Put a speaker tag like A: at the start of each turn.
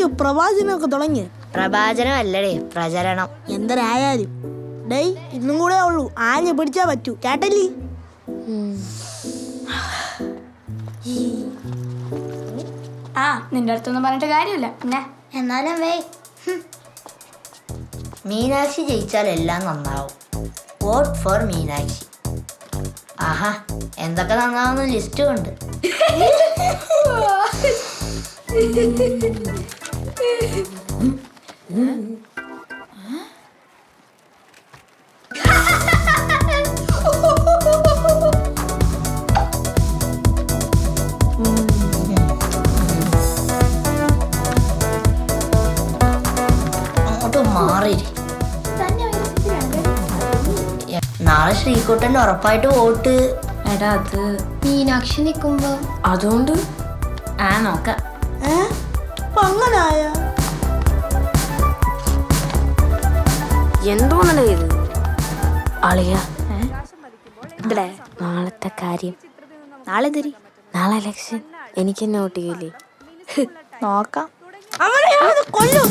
A: എന്തൊക്കെയോ പ്രവാചനമൊക്കെ തുടങ്ങി.
B: പ്രവാചനം അല്ലടേ, പ്രചരണം.
A: എന്തരായാലും ഡേയ് ഇന്നും കൂടെ ഉള്ളൂ, ആഞ്ഞ് പിടിച്ചാ പറ്റൂ, കേട്ടല്ലേ?
C: ആ നിന്റെ അടുത്തൊന്നും പറഞ്ഞിട്ട് കാര്യമില്ല. പിന്നെ
D: എന്നാലും വേ
B: മീനാക്ഷി ജയിച്ചാൽ എല്ലാം നന്നാവും. Vote four Meenakshi. ആഹാ, എന്തൊക്കെ നന്നാവുന്ന ലിസ്റ്റും ഉണ്ട്. അങ്ങോട്ട് മാറി. നാളെ ശ്രീകുട്ടൻ്റെ ഉറപ്പായിട്ട് വോട്ട്.
C: എടാ അത്
D: മീനാക്ഷി നിൽക്കുമ്പോ
C: അതുകൊണ്ട് നോക്കാം.
A: അപ്പൊ അങ്ങനായ
C: എന്തോന്നല്ലേ ഇത് അളിയ? നാളത്തെ കാര്യം
B: നാളെ തരി.
C: നാളെ ഇലക്ഷൻ എനിക്ക് നോട്ട് ചെയ്യില്ലേ?
B: നോക്കാം.
A: അവനെ കൊല്ലും.